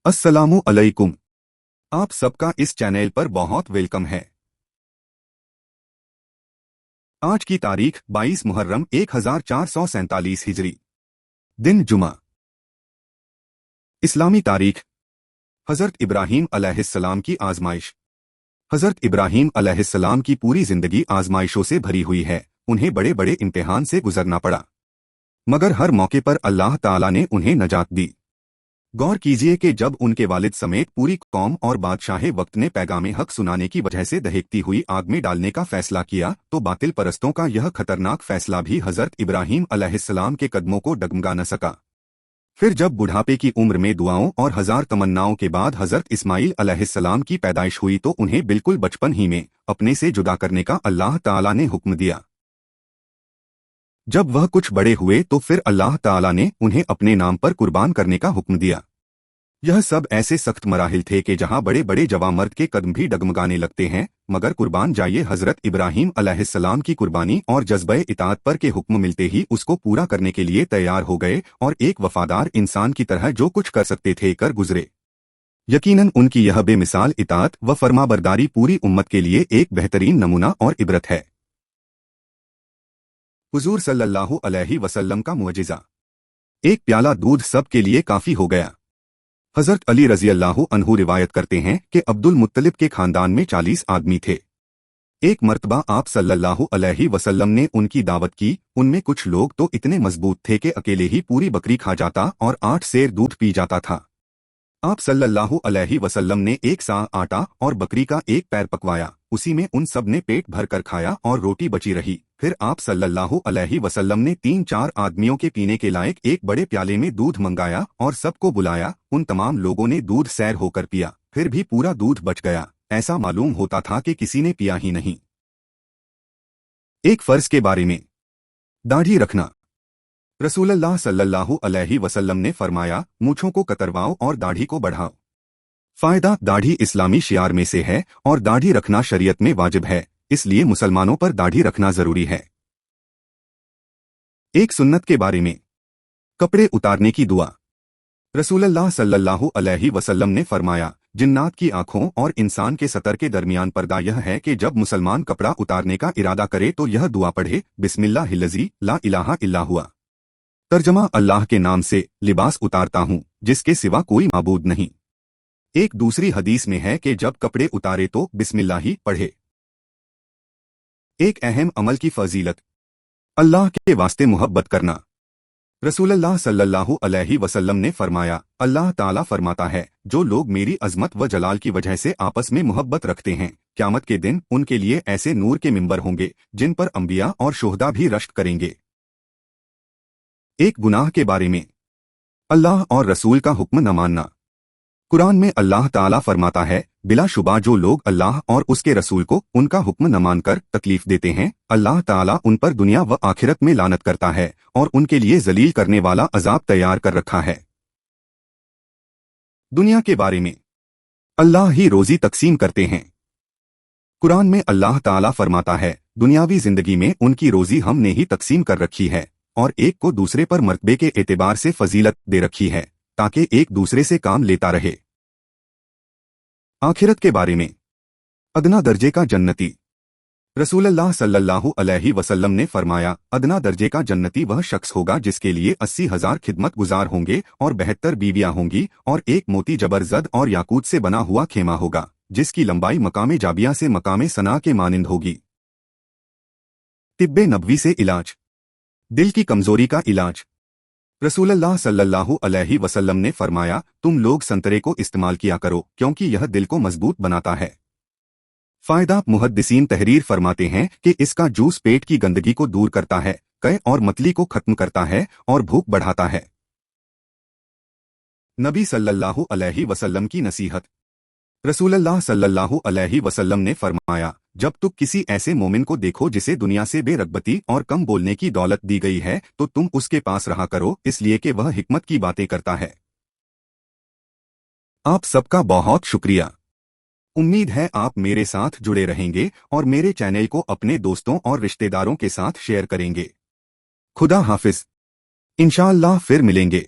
अस्सलामु अलैकुम। आप सबका इस चैनल पर बहुत वेलकम है। आज की तारीख 22 मुहर्रम 1447 हिजरी, दिन जुमा। इस्लामी तारीख। हजरत इब्राहीम अलैहिस्सलाम की आजमाइश। हजरत इब्राहीम अलैहिस्सलाम की पूरी जिंदगी आजमाइशों से भरी हुई है। उन्हें बड़े बड़े इम्तिहान से गुजरना पड़ा, मगर हर मौके पर अल्लाह ताला ने उन्हें नजात दी। गौर कीजिए कि जब उनके वालिद समेत पूरी कौम और बादशाह वक्त ने पैगामे हक सुनाने की वजह से दहकती हुई आग में डालने का फैसला किया, तो बातिल परस्तों का यह खतरनाक फैसला भी हजरत इब्राहीम अलैहिस्सलाम के कदमों को डगमगा न सका। फिर जब बुढ़ापे की उम्र में दुआओं और हजार तमन्नाओं के बाद हजरत इस्माइल अलैहिस्सलाम की पैदाइश हुई, तो उन्हें बिल्कुल बचपन ही में अपने से जुदा करने का अल्लाह ताला ने हुक्म दिया। जब वह कुछ बड़े हुए तो फिर अल्लाह ताला ने उन्हें अपने नाम पर कुर्बान करने का हुक्म दिया। यह सब ऐसे सख्त मराहिल थे कि जहां बड़े बड़े जवां मर्द के कदम भी डगमगाने लगते हैं, मगर कुर्बान जाइए हजरत इब्राहीम अलैहिस्सलाम की कुर्बानी और जज्बे इताअत पर के हुक्म मिलते ही उसको पूरा करने के लिए तैयार हो गए और एक वफादार इंसान की तरह जो कुछ कर सकते थे कर गुजरे। यकीनन उनकी यह बेमिसाल इताअत व फरमाबरदारी पूरी उम्मत के लिए एक बेहतरीन नमूना और इबरत है। हुजूर सल्लल्लाहु अलैहि वसल्लम का मुअजिज़ा। एक प्याला दूध सब के लिए काफी हो गया। हजरत अली रजी अल्लाह अन्हु रिवायत करते हैं कि अब्दुल मुत्तलिब के खानदान में 40 आदमी थे। एक मर्तबा आप सल्लल्लाहु अलैहि वसल्लम ने उनकी दावत की। उनमें कुछ लोग तो इतने मजबूत थे कि अकेले ही पूरी बकरी खा जाता और 8 सेर दूध पी जाता था। आप सल्लल्लाहु अलैहि वसल्लम ने एक सा आटा और बकरी का एक पैर पकवाया, उसी में उन सब ने पेट भर कर खाया और रोटी बची रही। फिर आप सल्लल्लाहु अलैहि वसल्लम ने 3-4 आदमियों के पीने के लायक एक बड़े प्याले में दूध मंगाया और सबको बुलाया। उन तमाम लोगों ने दूध सैर होकर पिया, फिर भी पूरा दूध बच गया। ऐसा मालूम होता था कि किसी ने पिया ही नहीं। एक फर्ज के बारे में। दाढ़ी रखना। रसूलुल्लाह सल्लल्लाहु अलैहि वसल्लम ने फरमाया, मूंछों को कतरवाओ और दाढ़ी को बढ़ाओ। फायदा। दाढ़ी इस्लामी शियार में से है और दाढ़ी रखना शरीयत में वाजिब है, इसलिए मुसलमानों पर दाढ़ी रखना जरूरी है। एक सुन्नत के बारे में। कपड़े उतारने की दुआ। रसूलुल्लाह सल्लल्लाहु अलैहि वसल्लम ने फरमाया, जिन्नात की आंखों और इंसान के सतर के दरमियान पर्दा यह है कि जब मुसलमान कपड़ा उतारने का इरादा करे तो यह दुआ पढ़े, बिस्मिल्लाहिल्लज़ी ला इलाहा इल्ला हुआ। तर्जमा, अल्लाह के नाम से लिबास उतारता हूँ जिसके सिवा कोई माबूद नहीं। एक दूसरी हदीस में है कि जब कपड़े उतारे तो बिस्मिल्लाह ही पढ़े। एक अहम अमल की फजीलत। अल्लाह के वास्ते मोहब्बत करना। रसूलुल्लाह सल्लल्लाहु अलैहि वसल्लम ने फरमाया, अल्लाह ताला फरमाता है, जो लोग मेरी अजमत व जलाल की वजह से आपस में मोहब्बत रखते हैं, क़यामत के दिन उनके लिए ऐसे नूर के मिंबर होंगे जिन पर अंबिया और शुहदा भी रश्क करेंगे। एक गुनाह के बारे में। अल्लाह और रसूल का हुक्म न मानना। कुरान में अल्लाह ताला फरमाता है, बिलाशुबा जो लोग अल्लाह और उसके रसूल को उनका हुक्म न मानकर तकलीफ देते हैं, अल्लाह ताला उन पर दुनिया व आखिरत में लानत करता है और उनके लिए जलील करने वाला अजाब तैयार कर रखा है। दुनिया के बारे में। अल्लाह ही रोजी तकसीम करते हैं। कुरान में अल्लाह ताला फरमाता है, दुनियावी जिंदगी में उनकी रोजी हमने ही तकसीम कर रखी है और एक को दूसरे पर मर्तबे के एतबार से फजीलत दे रखी है ताकि एक दूसरे से काम लेता रहे। आखिरत के बारे में। अदना दर्जे का जन्नती। रसूलुल्लाह सल्लल्लाहु अलैहि वसल्लम ने फरमाया, अदना दर्जे का जन्नती वह शख्स होगा जिसके लिए 80,000 खिदमत गुजार होंगे और 72 बीवियां होंगी और एक मोती जबरजद और याकूत से बना हुआ खेमा होगा जिसकी लंबाई मकामे जाबिया से मकामे सना के मानिंद होगी। तिब्बे नबवी से इलाज। दिल की कमजोरी का इलाज। रसूलुल्लाह सल्लल्लाहु अलैहि वसल्लम ने फरमाया, तुम लोग संतरे को इस्तेमाल किया करो क्योंकि यह दिल को मजबूत बनाता है। फायदा। मुहद्दिसीन तहरीर फरमाते हैं कि इसका जूस पेट की गंदगी को दूर करता है, कै और मतली को खत्म करता है और भूख बढ़ाता है। नबी सल्लल्लाहु अलैहि वसल्लम की नसीहत। रसूलुल्लाह सल्लल्लाहु अलैहि वसल्लम ने फरमाया, जब तुम किसी ऐसे मोमिन को देखो जिसे दुनिया से बेरगबती और कम बोलने की दौलत दी गई है तो तुम उसके पास रहा करो, इसलिए कि वह हिकमत की बातें करता है। आप सबका बहुत शुक्रिया। उम्मीद है आप मेरे साथ जुड़े रहेंगे और मेरे चैनल को अपने दोस्तों और रिश्तेदारों के साथ शेयर करेंगे। खुदा हाफिज। इंशाअल्लाह फिर मिलेंगे।